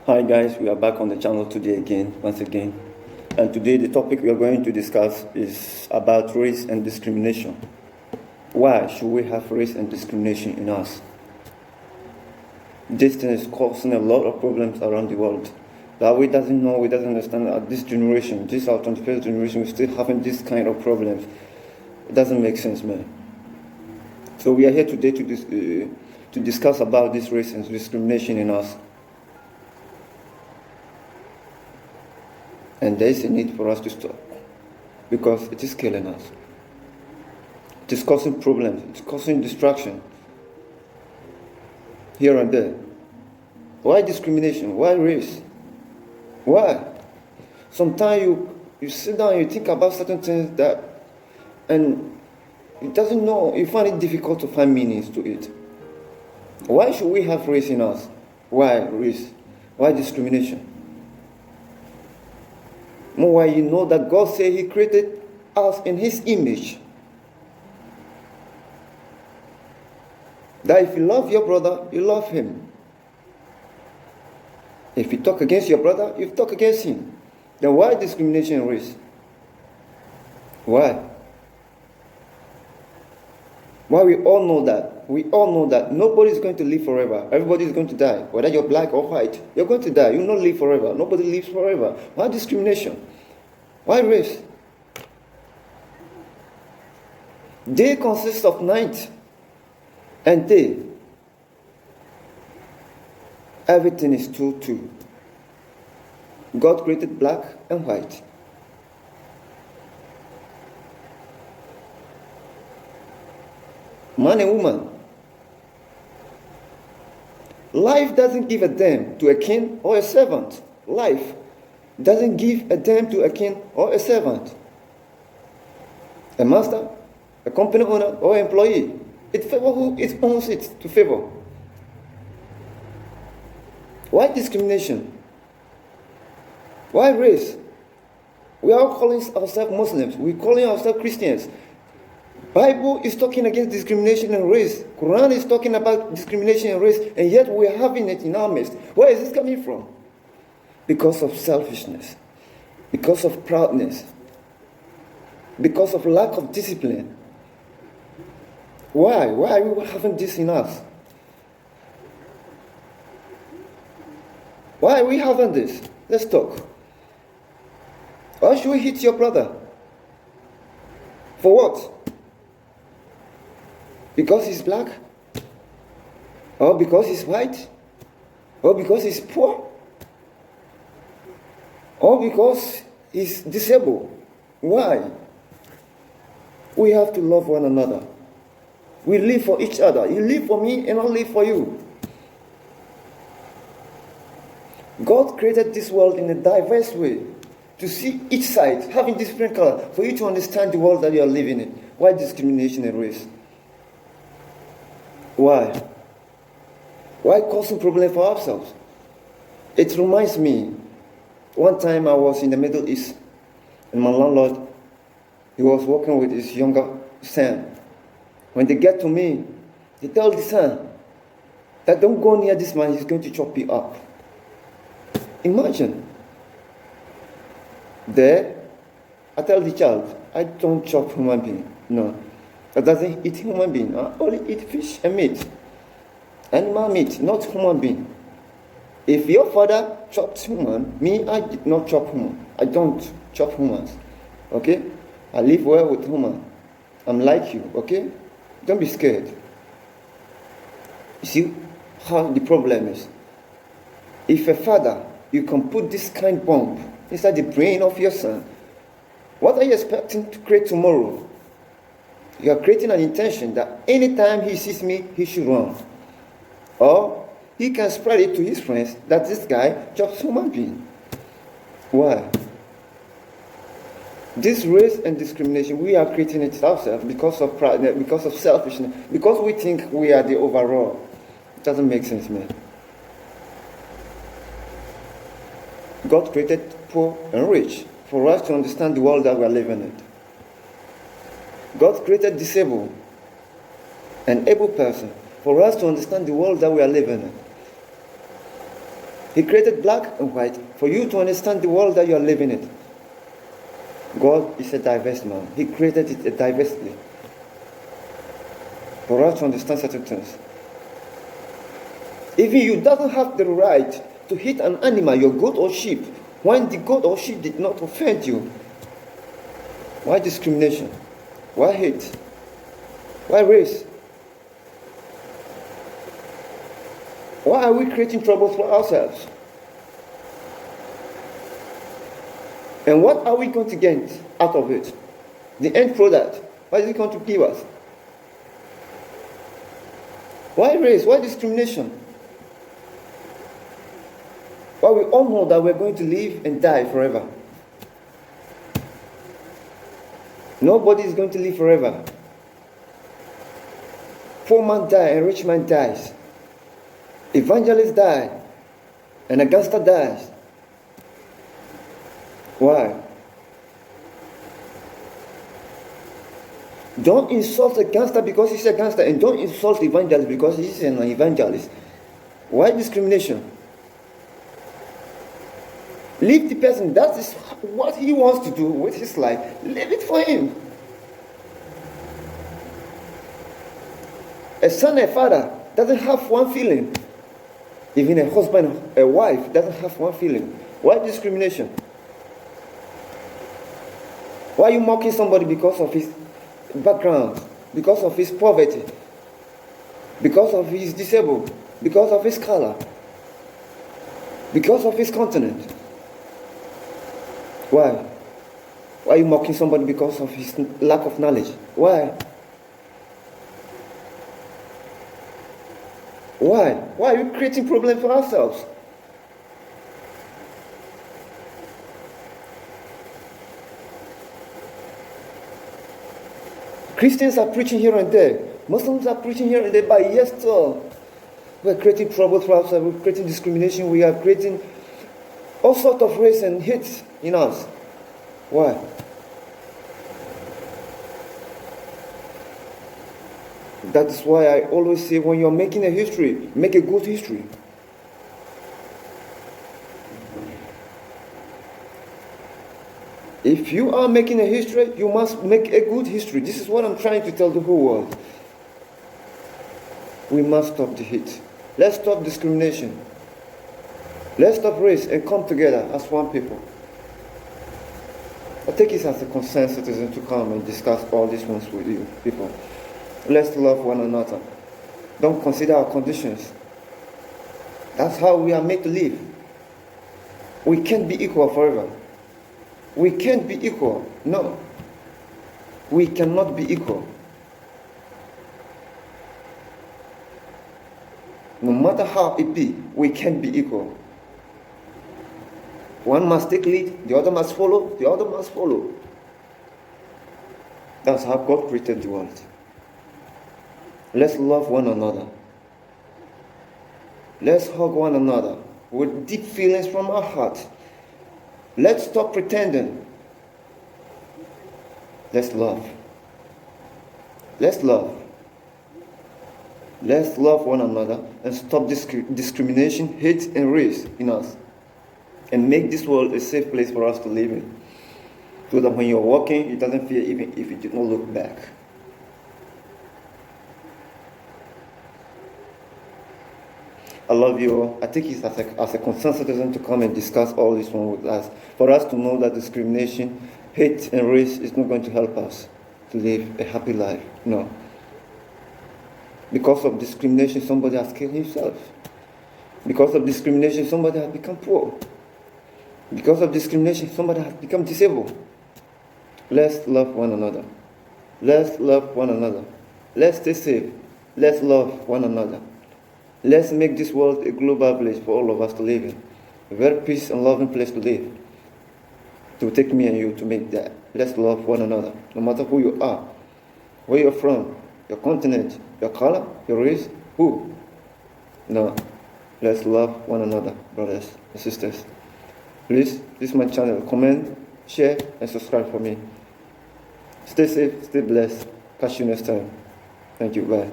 Hi guys, we are back on the channel today once again. And today the topic we are going to discuss is about race and discrimination. Why should we have race and discrimination in us? This thing is causing a lot of problems around the world. That we doesn't know, we doesn't understand that this generation, this our 21st generation, we're still having this kind of problems. It doesn't make sense, man. So we are here today to discuss about this race and discrimination in us. And there is a need for us to stop, because it is killing us. It is causing problems. It's causing distraction here and there. Why discrimination? Why race? Why? Sometimes you sit down and you think about certain things and you doesn't know, you find it difficult to find meanings to it. Why should we have race in us? Why race? Why discrimination? More why you know that God said He created us in His image. That if you love your brother, you love him. If you talk against your brother, you talk against him. Then why discrimination and race? Why? Why we all know that? We all know that nobody is going to live forever. Everybody is going to die. Whether you're black or white, you're going to die. You will not live forever. Nobody lives forever. Why discrimination? Why race? Day consists of night and day. Everything is two. God created black and white. Man and woman. Life doesn't give a damn to a king or a servant. Life doesn't give a damn to a king or a servant. A master, a company owner, or employee. It favors who it owns it to favor. Why discrimination? Why race? We are calling ourselves Muslims. We're calling ourselves Christians. Bible is talking against discrimination and race. Quran is talking about discrimination and race, and yet we are having it in our midst. Where is this coming from? Because of selfishness, because of proudness, because of lack of discipline. Why? Why are we having this in us? Why are we having this? Let's talk. Why should we hit your brother? For what? Because he's black? Or because he's white? Or because he's poor? Or because he's disabled? Why? We have to love one another. We live for each other. You live for me and I live for you. God created this world in a diverse way, to see each side having different color, for you to understand the world that you are living in. Why discrimination and race? Why? Why causing problem for ourselves? It reminds me, one time I was in the Middle East, and my landlord, he was working with his younger son. When they get to me, they tell the son that don't go near this man, he's going to chop you up. Imagine. There, I tell the child, I don't chop human being. No. I doesn't eat human being. I only eat fish and meat. Animal meat, not human being. If your father chops human, me, I did not chop human. I don't chop humans. Okay? I live well with human. I'm like you, okay? Don't be scared. You see how the problem is. If a father, you can put this kind of bomb inside the brain of your son, what are you expecting to create tomorrow? You are creating an intention that anytime he sees me, he should run. Or he can spread it to his friends that this guy chops human being. Why? This race and discrimination, we are creating it ourselves because of pride, because of selfishness, because we think we are the overall. It doesn't make sense, man. God created poor and rich for us to understand the world that we are living in. God created disabled and able person for us to understand the world that we are living in. He created black and white for you to understand the world that you are living in. God is a diverse man. He created it diversely for us to understand certain things. Even you doesn't have the right to hit an animal, your goat or sheep, when the goat or sheep did not offend you. Why discrimination? Why hate? Why race? Why are we creating trouble for ourselves? And what are we going to get out of it? The end product, what is it going to give us? Why race? Why discrimination? Well, we all know that we're going to live and die forever. Nobody is going to live forever. Poor man dies and rich man dies. Evangelists die and a gangster dies. Why? Don't insult a gangster because he's a gangster, and don't insult evangelist because he's an evangelist. Why discrimination? Leave the person. That is what he wants to do with his life. Leave it for him. A son, a father doesn't have one feeling. Even a husband, a wife doesn't have one feeling. Why discrimination? Why are you mocking somebody because of his background, because of his poverty, because of his disabled, because of his color, because of his continent? Why? Why are you mocking somebody because of his lack of knowledge? Why? Why? Why are we creating problems for ourselves? Christians are preaching here and there. Muslims are preaching here and there, but yes, still, we're creating trouble for ourselves. We're creating discrimination. We are creating all sorts of race and hate in us. Why? That is why I always say, when you're making a history, make a good history. If you are making a history, you must make a good history. This is what I'm trying to tell the whole world. We must stop the hate. Let's stop discrimination. Let's stop race and come together as one people. I take it as a concerned citizen to come and discuss all these ones with you people. Let's love one another. Don't consider our conditions. That's how we are made to live. We can't be equal forever. We can't be equal. No. We cannot be equal. No matter how it be, we can't be equal. One must take lead, the other must follow, the other must follow. That's how God created the world. Let's love one another. Let's hug one another with deep feelings from our heart. Let's stop pretending. Let's love. Let's love. Let's love one another and stop discrimination, hate, and race in us. And make this world a safe place for us to live in. So that when you're walking, it doesn't feel even if you do not look back. I love you all. I take it as a concerned citizen to come and discuss all this one with us. For us to know that discrimination, hate, and race is not going to help us to live a happy life. No. Because of discrimination, somebody has killed himself. Because of discrimination, somebody has become poor. Because of discrimination, somebody has become disabled. Let's love one another. Let's love one another. Let's stay safe. Let's love one another. Let's make this world a global village for all of us to live in. A very peace and loving place to live. To take me and you to make that. Let's love one another. No matter who you are, where you're from, your continent, your color, your race, who? No. Let's love one another, brothers and sisters. Please, this is my channel. Comment, share, and subscribe for me. Stay safe, stay blessed. Catch you next time. Thank you. Bye.